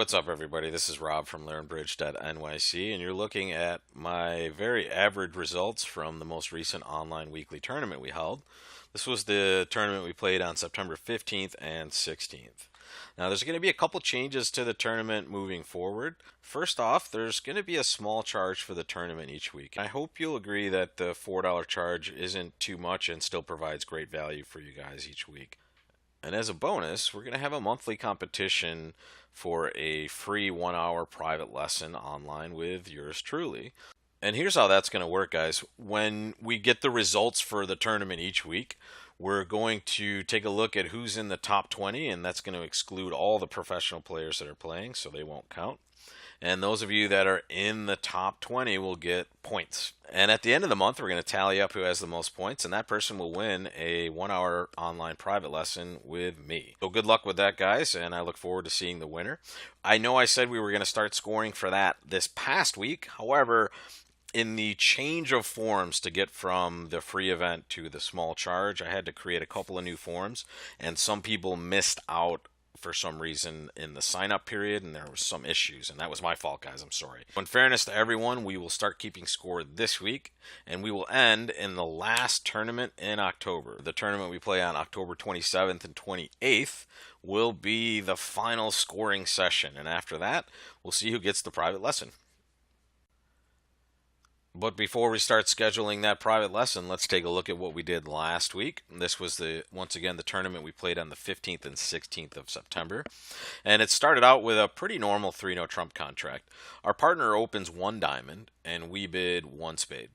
what's up, everybody? This is Rob from LearnBridge.nyc, and you're looking at my very average results from the most recent online weekly tournament we held. This was the tournament we played on September 15th and 16th. Now, there's going to be a couple changes to the tournament moving forward. First off, there's going to be a small charge for the tournament each week. I hope you'll agree that the $4 charge isn't too much and still provides great value for you guys each week. And as a bonus, we're going to have a monthly competition for a free 1 hour private lesson online with yours truly. And here's how that's going to work, guys. When we get the results for the tournament each week, we're going to take a look at who's in the top 20, and that's going to exclude all the professional players that are playing, so they won't count. And those of you that are in the top 20 will get points. And at the end of the month, we're going to tally up who has the most points, and that person will win a 1 hour online private lesson with me. So good luck with that, guys, and I look forward to seeing the winner. I know I said we were going to start scoring for that this past week. However, in the change of forms to get from the free event to the small charge, I had to create a couple of new forms, and some people missed out for some reason in the sign-up period, and there was some issues, and that was my fault, guys. I'm sorry. In fairness to everyone, we will start keeping score this week, and we will end in the last tournament in October. The tournament we play on October 27th and 28th will be the final scoring session, and after that, we'll see who gets the private lesson. But before we start scheduling that private lesson, let's take a look at what we did last week. This was once again the tournament we played on the 15th and 16th of September. And it started out with a pretty normal 3-no trump contract. Our partner opens 1 diamond and we bid 1 spade.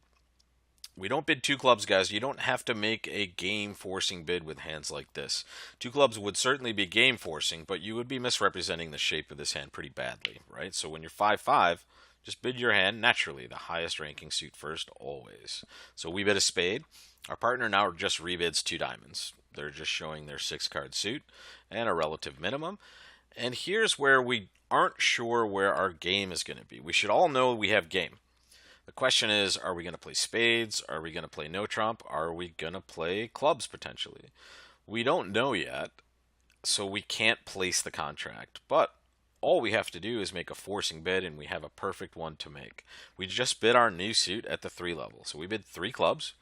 We don't bid 2 clubs, guys. You don't have to make a game-forcing bid with hands like this. 2 clubs would certainly be game-forcing, but you would be misrepresenting the shape of this hand pretty badly, right? So when you're 5-5, just bid your hand naturally, the highest ranking suit first, always. So we bid a spade. Our partner now just rebids 2 diamonds. They're just showing their 6-card suit and a relative minimum. And here's where we aren't sure where our game is going to be. We should all know we have game. The question is, are we going to play spades? Are we going to play no trump? Are we going to play clubs potentially? We don't know yet, so we can't place the contract. But all we have to do is make a forcing bid, and we have a perfect one to make. We just bid our new suit at the 3 level. So we bid 3 clubs,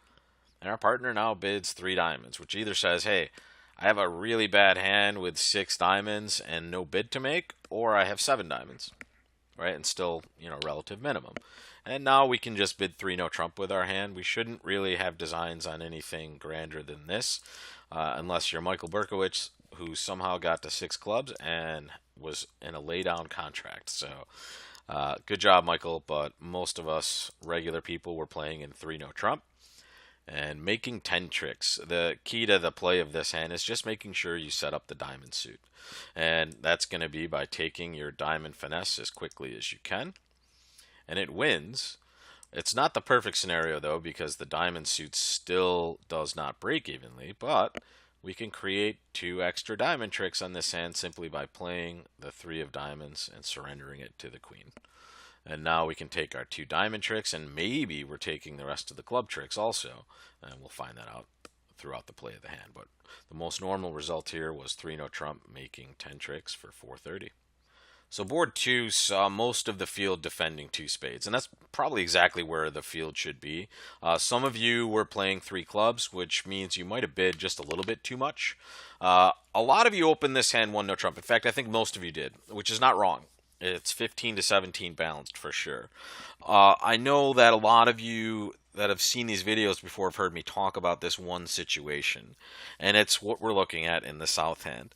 and our partner now bids 3 diamonds, which either says, hey, I have a really bad hand with 6 diamonds and no bid to make, or I have 7 diamonds, right? And still, relative minimum. And now we can just bid 3 no trump with our hand. We shouldn't really have designs on anything grander than this, unless you're Michael Berkowitz, who somehow got to 6 clubs and was in a lay-down contract. So good job, Michael, but most of us regular people were playing in 3 no trump and making 10 tricks. The key to the play of this hand is just making sure you set up the diamond suit. And that's going to be by taking your diamond finesse as quickly as you can. And it wins. It's not the perfect scenario, though, because the diamond suit still does not break evenly, but we can create 2 extra diamond tricks on this hand simply by playing the 3 of diamonds and surrendering it to the queen. And now we can take our 2 diamond tricks, and maybe we're taking the rest of the club tricks also, and we'll find that out throughout the play of the hand. But the most normal result here was 3 no trump, making 10 tricks for 430. So board 2 saw most of the field defending 2 spades, and that's probably exactly where the field should be. Some of you were playing 3 clubs, which means you might have bid just a little bit too much. A lot of you opened this hand 1 no trump. In fact, I think most of you did, which is not wrong. It's 15 to 17 balanced for sure. I know that a lot of you that have seen these videos before have heard me talk about this one situation, and it's what we're looking at in the south hand.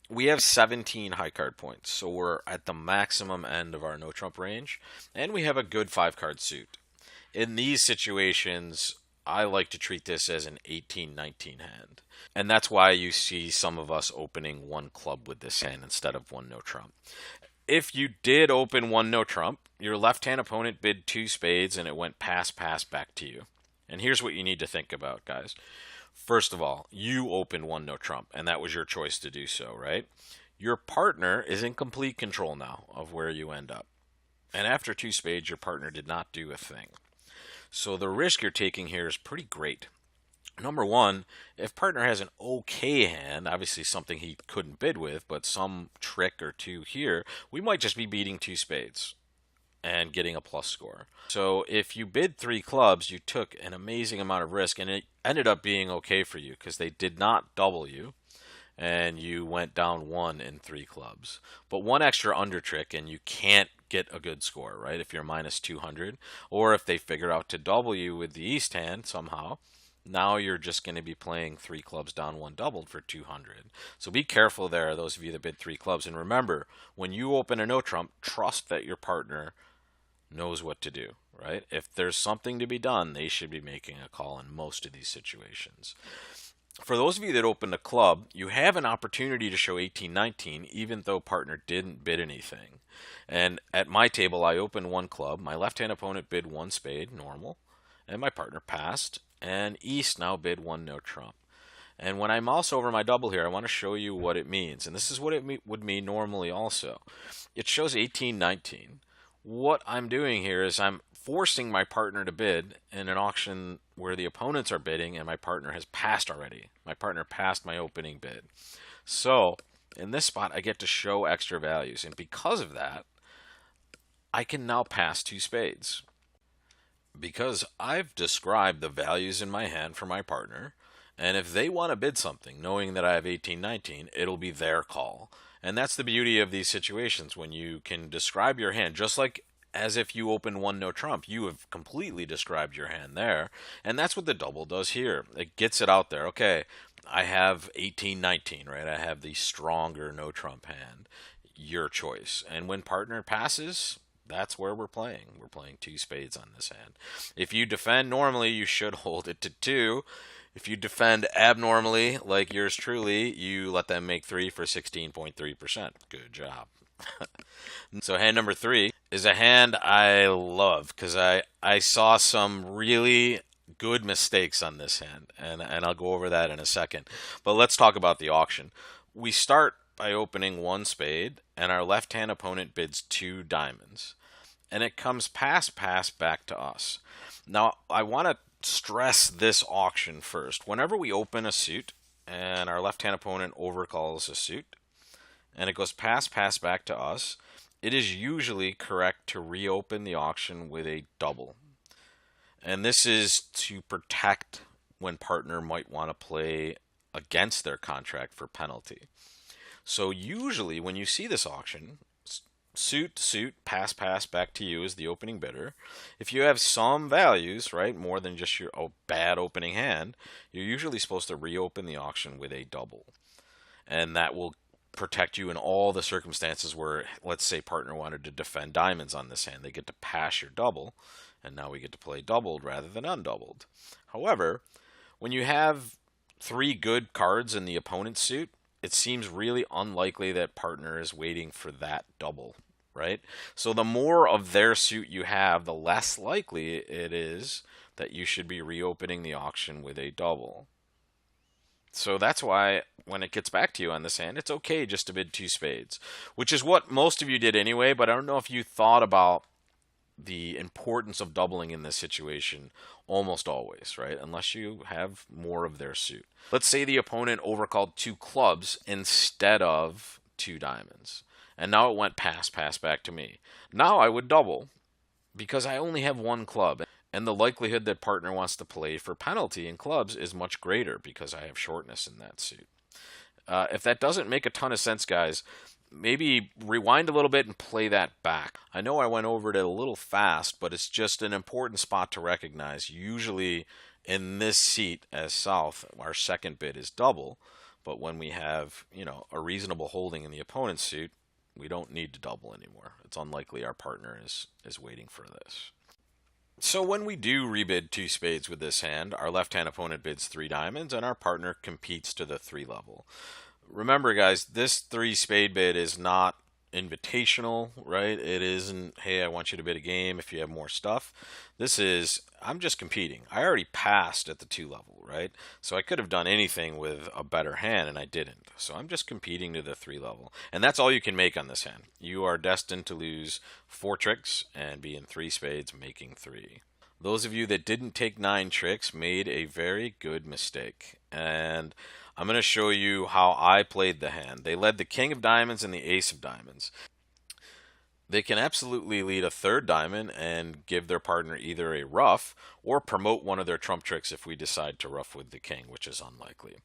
We have 17 high card points, so we're at the maximum end of our no trump range, and we have a good 5-card suit. In these situations, I like to treat this as an 18-19 hand, and that's why you see some of us opening 1 club with this hand instead of 1 no trump. If you did open 1 no trump, your left-hand opponent bid 2 spades, and it went pass back to you. And here's what you need to think about, guys. First of all, you opened 1 no trump, and that was your choice to do so, right? Your partner is in complete control now of where you end up. And after 2 spades, your partner did not do a thing. So the risk you're taking here is pretty great. Number one, if partner has an okay hand, obviously something he couldn't bid with, but some trick or two here, we might just be beating two spades and getting a plus score. So if you bid three clubs, you took an amazing amount of risk, and it ended up being okay for you because they did not double you, and you went down one in three clubs. But one extra under trick, and you can't get a good score, right? If you're minus 200, or if they figure out to double you with the east hand somehow, now you're just going to be playing three clubs down, one doubled for 200. So be careful there, those of you that bid three clubs. And remember, when you open a no trump, trust that your partner knows what to do, right? If there's something to be done, they should be making a call in most of these situations. For those of you that opened a club, you have an opportunity to show 18-19, even though partner didn't bid anything. And at my table, I opened one club. My left-hand opponent bid one spade, normal, and my partner passed. And East now bid one no trump. And when I mouse over my double here, I want to show you what it means. And this is what it would mean normally also. It shows 18-19. What I'm doing here is I'm forcing my partner to bid in an auction where the opponents are bidding and my partner has passed already. My partner passed my opening bid. So in this spot, I get to show extra values. And because of that, I can now pass two spades. Because I've described the values in my hand for my partner, and if they want to bid something, knowing that I have 18-19, it'll be their call. And that's the beauty of these situations when you can describe your hand, just like as if you open one no trump. You have completely described your hand there, and that's what the double does here. It gets it out there. Okay, I have 18-19, right? I have the stronger no trump hand. Your choice. And when partner passes, that's where we're playing. We're playing two spades on this hand. If you defend normally, you should hold it to two. If you defend abnormally, like yours truly, you let them make three for 16.3%. Good job. So hand number three is a hand I love because I saw some really good mistakes on this hand, and I'll go over that in a second. But let's talk about the auction. We start by opening one spade, and our left-hand opponent bids two diamonds. And it comes pass back to us. Now, I want to stress this auction first. Whenever we open a suit, and our left-hand opponent overcalls a suit, and it goes pass back to us, it is usually correct to reopen the auction with a double. And this is to protect when partner might want to play against their contract for penalty. So usually when you see this auction, suit, pass back to you as the opening bidder. If you have some values, right, more than just your bad opening hand, you're usually supposed to reopen the auction with a double. And that will protect you in all the circumstances where, let's say, partner wanted to defend diamonds on this hand. They get to pass your double, and now we get to play doubled rather than undoubled. However, when you have three good cards in the opponent's suit, it seems really unlikely that partner is waiting for that double, right? So the more of their suit you have, the less likely it is that you should be reopening the auction with a double. So that's why when it gets back to you on this hand, it's okay just to bid two spades, which is what most of you did anyway, but I don't know if you thought about the importance of doubling in this situation almost always, right? Unless you have more of their suit. Let's say the opponent overcalled two clubs instead of two diamonds. And now it went pass back to me. Now I would double because I only have one club. And the likelihood that partner wants to play for penalty in clubs is much greater because I have shortness in that suit. If that doesn't make a ton of sense, guys, maybe rewind a little bit and play that back. I know I went over it a little fast, but it's just an important spot to recognize. Usually in this seat as south, our second bid is double, but when we have, a reasonable holding in the opponent's suit, we don't need to double anymore. It's unlikely our partner is waiting for this. So when we do rebid two spades with this hand, our left-hand opponent bids three diamonds, and our partner competes to the three level. Remember, guys, this three spade bid is not invitational, right? It isn't, hey, I want you to bid a game if you have more stuff. This is, I'm just competing. I already passed at the two level, right? So I could have done anything with a better hand, and I didn't. So I'm just competing to the three level. And that's all you can make on this hand. You are destined to lose four tricks and be in three spades making three. Those of you that didn't take 9 tricks made a very good mistake. And I'm going to show you how I played the hand. They led the king of diamonds and the ace of diamonds. They can absolutely lead a third diamond and give their partner either a ruff or promote one of their trump tricks if we decide to ruff with the king, which is unlikely.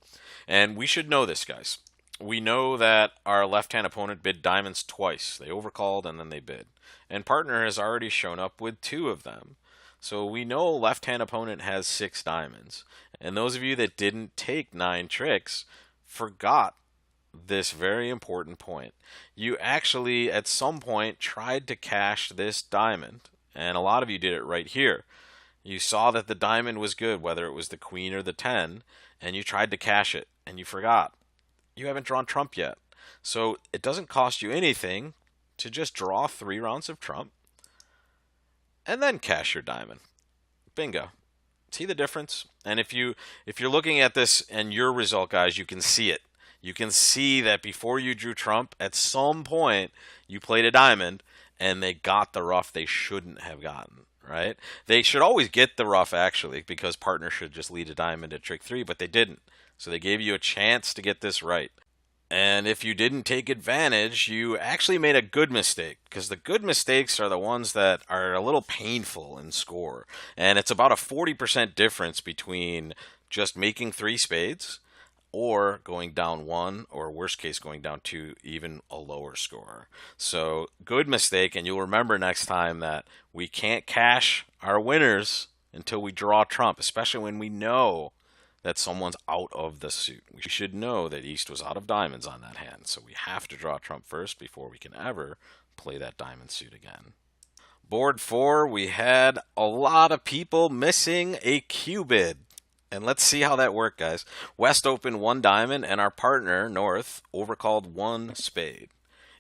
And we should know this, guys. We know that our left-hand opponent bid diamonds twice. They overcalled and then they bid. And partner has already shown up with 2 of them. So we know left-hand opponent has 6 diamonds. And those of you that didn't take 9 tricks forgot this very important point. You actually, at some point, tried to cash this diamond, and a lot of you did it right here. You saw that the diamond was good, whether it was the queen or the 10, and you tried to cash it, and you forgot. You haven't drawn trump yet. So it doesn't cost you anything to just draw 3 rounds of trump and then cash your diamond. Bingo. See the difference? And if you're looking at this and your result, guys, you can see it. You can see that before you drew trump, at some point you played a diamond and they got the ruff they shouldn't have gotten, right? They should always get the ruff actually, because partner should just lead a diamond at trick 3, but they didn't. So they gave you a chance to get this right. And if you didn't take advantage, you actually made a good mistake, because the good mistakes are the ones that are a little painful in score. And it's about a 40% difference between just making 3 spades or going down 1, or worst case, going down 2, even a lower score. So, good mistake, and you'll remember next time that we can't cash our winners until we draw trump, especially when we know that someone's out of the suit. We should know that East was out of diamonds on that hand, so we have to draw trump first before we can ever play that diamond suit again. Board 4, we had a lot of people missing a cubid. And let's see how that worked, guys. West opened 1 diamond, and our partner, North, overcalled 1 spade.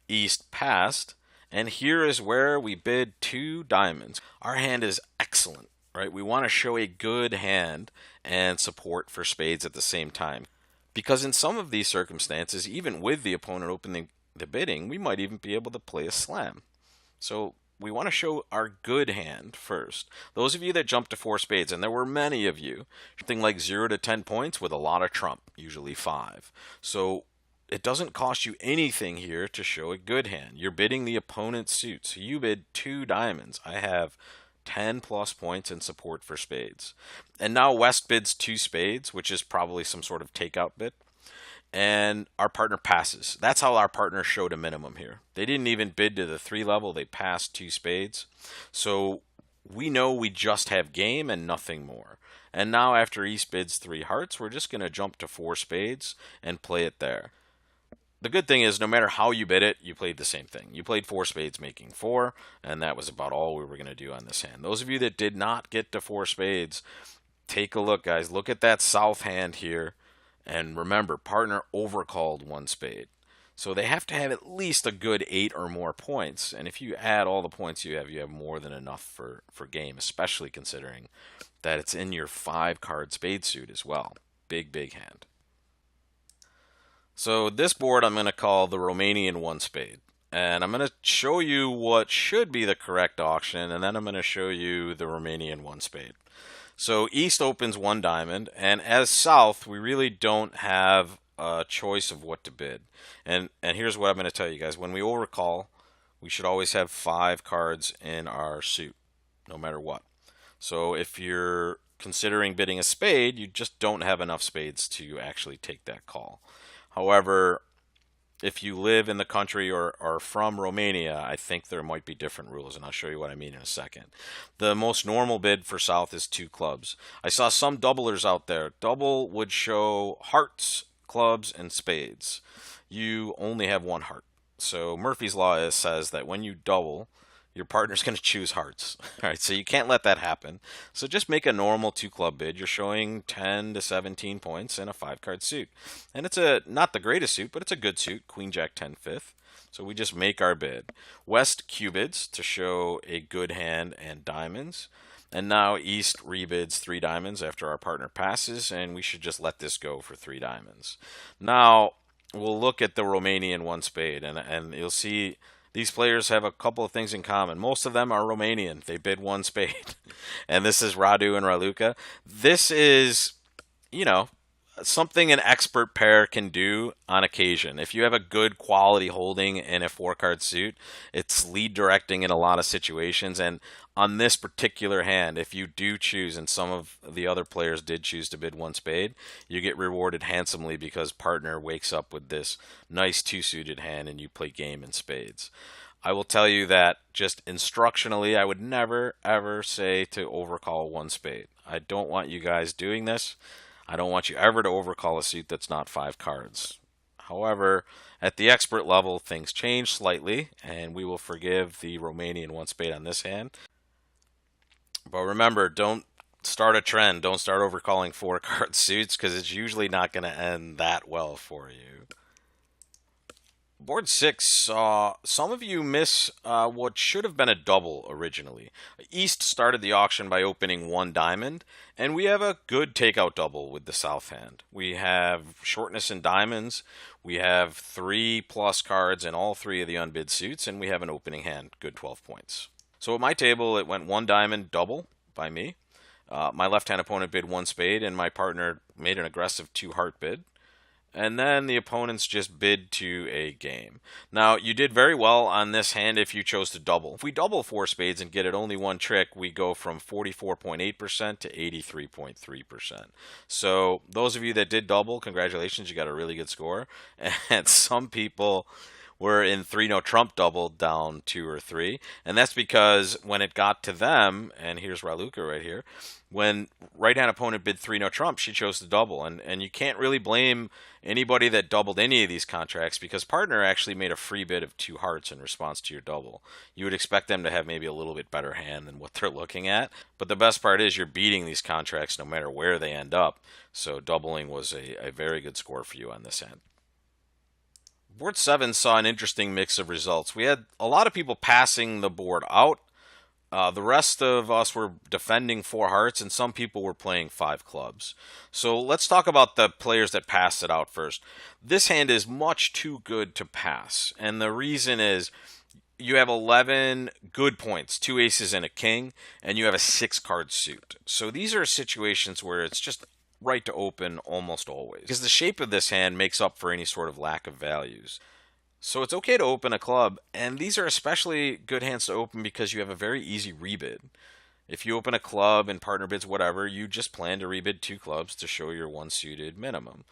East passed, and here is where we bid 2 diamonds. Our hand is excellent, right? We want to show a good hand and support for spades at the same time. Because in some of these circumstances, even with the opponent opening the bidding, we might even be able to play a slam. So we want to show our good hand first. Those of you that jumped to 4 spades, and there were many of you, something like 0 to 10 points with a lot of trump, usually 5. So it doesn't cost you anything here to show a good hand. You're bidding the opponent's suit. So you bid 2 diamonds. I have 10 plus points in support for spades. And now West bids 2 spades, which is probably some sort of takeout bid. And our partner passes. That's how our partner showed a minimum here. They didn't even bid to the 3 level. They passed 2 spades. So we know we just have game and nothing more. And now after East bids 3 hearts, we're just going to jump to 4 spades and play it there. The good thing is, no matter how you bid it, you played the same thing. You played 4 spades, making 4, and that was about all we were going to do on this hand. Those of you that did not get to 4 spades, take a look, guys. Look at that south hand here, and remember, partner overcalled 1 spade. So they have to have at least a good 8 or more points, and if you add all the points you have more than enough for game, especially considering that it's in your 5-card spade suit as well. Big, big hand. So this board I'm going to call the Romanian 1 spade. And I'm going to show you what should be the correct auction, and then I'm going to show you the Romanian 1 spade. So East opens 1 diamond, and as South, we really don't have a choice of what to bid. And here's what I'm going to tell you guys. When we overcall, we should always have 5 cards in our suit, no matter what. So if you're considering bidding a spade, you just don't have enough spades to actually take that call. However, if you live in the country or are from Romania, I think there might be different rules, and I'll show you what I mean in a second. The most normal bid for South is 2 clubs. I saw some doublers out there. Double would show hearts, clubs, and spades. You only have 1 heart. So Murphy's Law says that when you double, your partner's going to choose hearts. All right, so you can't let that happen. So just make a normal 2-club bid. You're showing 10 to 17 points in a 5-card suit. And it's not the greatest suit, but it's a good suit. Queen, Jack, 10, 5th. So we just make our bid. West cubids to show a good hand and diamonds. And now East rebids 3 diamonds after our partner passes, and we should just let this go for 3 diamonds. Now, we'll look at the Romanian 1 spade, and you'll see These players have a couple of things in common. Most of them are Romanian. They bid one spade. And this is Radu and Raluca. This is, you know, something an expert pair can do on occasion. If you have a good quality holding in a 4-card suit, it's lead directing in a lot of situations. And on this particular hand, if you do choose, and some of the other players did choose to bid one spade, you get rewarded handsomely because partner wakes up with this nice 2-suited hand and you play game in spades. I will tell you that just instructionally, I would never ever say to overcall one spade. I don't want you guys doing this. I don't want you ever to overcall a suit that's not 5 cards. However, at the expert level, things change slightly, and we will forgive the Romanian one spade on this hand. But remember, don't start a trend. Don't start overcalling 4-card suits because it's usually not going to end that well for you. Board 6 saw some of you miss what should have been a double originally. East started the auction by opening 1 diamond, and we have a good takeout double with the south hand. We have shortness in diamonds, we have 3+ cards in all 3 of the unbid suits, and we have an opening hand, good 12 points. So at my table, it went 1 diamond double by me. My left-hand opponent bid 1 spade, and my partner made an aggressive 2-heart bid. And then the opponents just bid to a game. Now, you did very well on this hand if you chose to double. If we double 4 spades and get it only 1 trick, we go from 44.8% to 83.3%. So those of you that did double, congratulations, you got a really good score. And some people were in 3-no trump double down 2 or 3. And that's because when it got to them, and here's Raluca right here, when right-hand opponent bid 3-no trump, she chose to double. And you can't really blame anybody that doubled any of these contracts because partner actually made a free bid of 2 hearts in response to your double. You would expect them to have maybe a little bit better hand than what they're looking at. But the best part is you're beating these contracts no matter where they end up. So doubling was a very good score for you on this end. Board 7 saw an interesting mix of results. We had a lot of people passing the board out. The rest of us were defending 4 hearts, and some people were playing 5 clubs. So let's talk about the players that passed it out first. This hand is much too good to pass, and the reason is you have 11 good points, 2 aces and a king, and you have a 6-card suit. So these are situations where it's just right to open almost always, because the shape of this hand makes up for any sort of lack of values. So it's okay to open a club, and these are especially good hands to open because you have a very easy rebid. If you open a club and partner bids whatever, you just plan to rebid 2 clubs to show your 1-suited minimum.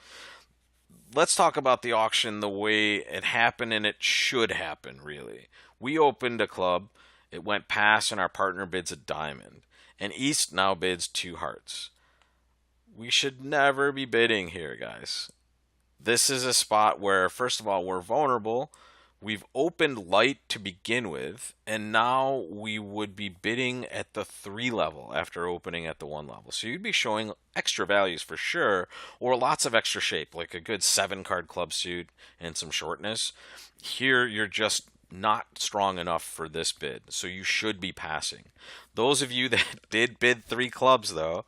Let's talk about the auction the way it happened, and it should happen, really. We opened a club, it went pass, and our partner bids a diamond. And East now bids 2 hearts. We should never be bidding here, guys. This is a spot where, first of all, we're vulnerable. We've opened light to begin with, and now we would be bidding at the 3 level after opening at the 1 level. So you'd be showing extra values for sure, or lots of extra shape, like a good 7-card club suit and some shortness. Here, you're just not strong enough for this bid, so you should be passing. Those of you that did bid 3 clubs, though,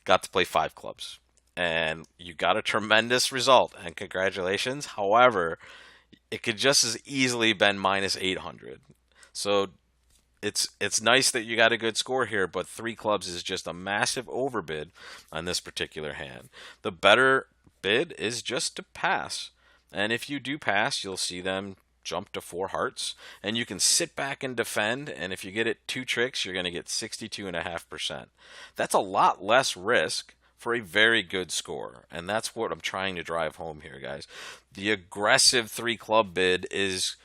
got to play 5 clubs. And you got a tremendous result, and congratulations. However, it could just as easily been minus 800. So it's nice that you got a good score here, but 3 clubs is just a massive overbid on this particular hand. The better bid is just to pass. And if you do pass, you'll see them jump to 4 hearts, and you can sit back and defend, and if you get it 2 tricks, you're going to get 62.5%. That's a lot less risk for a very good score, and that's what I'm trying to drive home here, guys. The aggressive 3 club bid is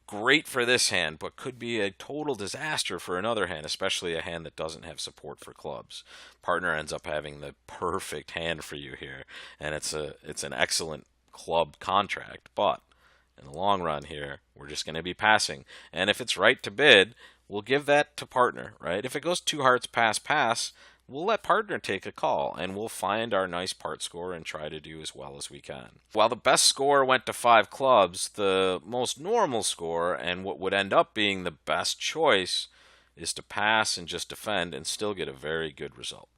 great for this hand, but could be a total disaster for another hand, especially a hand that doesn't have support for clubs. Partner ends up having the perfect hand for you here, and it's an excellent club contract, but in the long run here, we're just going to be passing. And if it's right to bid, we'll give that to partner, right? If it goes 2 hearts pass, we'll let partner take a call, and we'll find our nice part score and try to do as well as we can. While the best score went to 5 clubs, the most normal score, and what would end up being the best choice, is to pass and just defend and still get a very good result.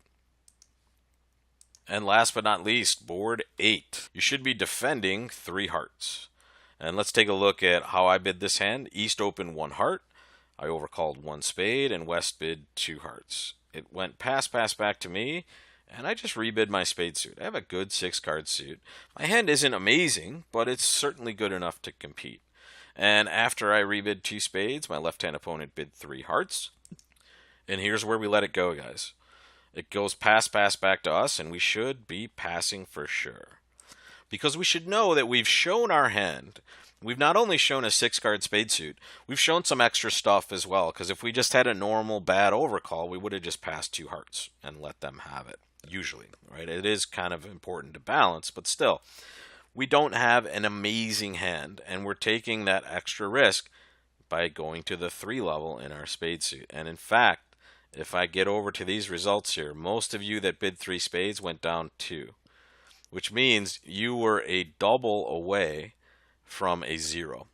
And last but not least, board 8. You should be defending 3 hearts. And let's take a look at how I bid this hand. East opened 1 heart. I overcalled 1 spade, and West bid 2 hearts. It went pass back to me, and I just rebid my spade suit. I have a good 6-card suit. My hand isn't amazing, but it's certainly good enough to compete. And after I rebid 2 spades, my left-hand opponent bid 3 hearts. And here's where we let it go, guys. It goes pass back to us, and we should be passing for sure. Because we should know that we've shown our hand. We've not only shown a 6-card spade suit, we've shown some extra stuff as well. Because if we just had a normal bad overcall, we would have just passed 2 hearts and let them have it, usually, right? It is kind of important to balance, but still, we don't have an amazing hand, and we're taking that extra risk by going to the 3 level in our spade suit. And in fact, if I get over to these results here, most of you that bid 3 spades went down 2, which means you were a double away from a 0,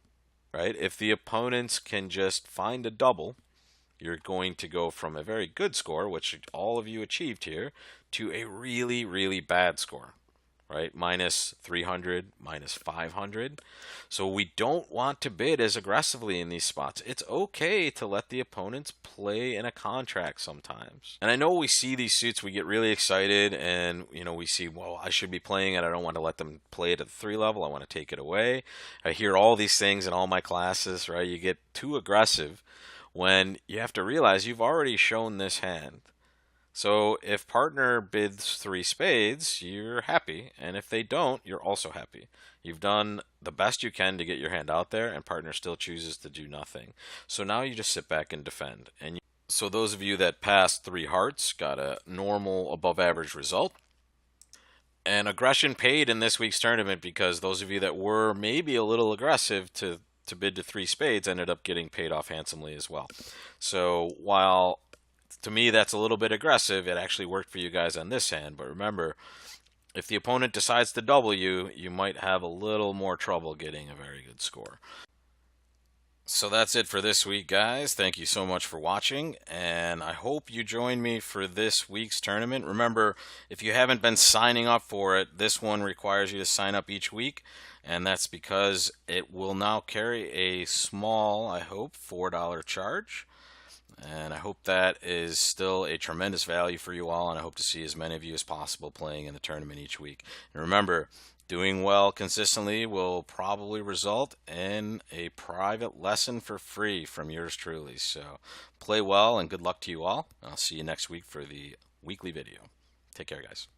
right? If the opponents can just find a double, you're going to go from a very good score, which all of you achieved here, to a really bad score, right? Minus 300, minus 500. So we don't want to bid as aggressively in these spots. It's okay to let the opponents play in a contract sometimes. And I know we see these suits, we get really excited, and we see, well, I should be playing it. I don't want to let them play it at the 3 level. I want to take it away. I hear all these things in all my classes, right? You get too aggressive when you have to realize you've already shown this hand. So if partner bids 3 spades, you're happy, and if they don't, you're also happy. You've done the best you can to get your hand out there, and partner still chooses to do nothing. So now you just sit back and defend. And so those of you that passed 3 hearts got a normal above average result. And aggression paid in this week's tournament, because those of you that were maybe a little aggressive to bid to 3 spades ended up getting paid off handsomely as well. So while to me that's a little bit aggressive, it actually worked for you guys on this hand. But remember, if the opponent decides to double you, you might have a little more trouble getting a very good score. So that's it for this week, guys. Thank you so much for watching, and I hope you join me for this week's tournament. Remember, if you haven't been signing up for it, this one requires you to sign up each week, and that's because it will now carry a small, I hope, $4 charge. And I hope that is still a tremendous value for you all, and I hope to see as many of you as possible playing in the tournament each week. And remember, doing well consistently will probably result in a private lesson for free from yours truly. So play well, and good luck to you all. I'll see you next week for the weekly video. Take care, guys.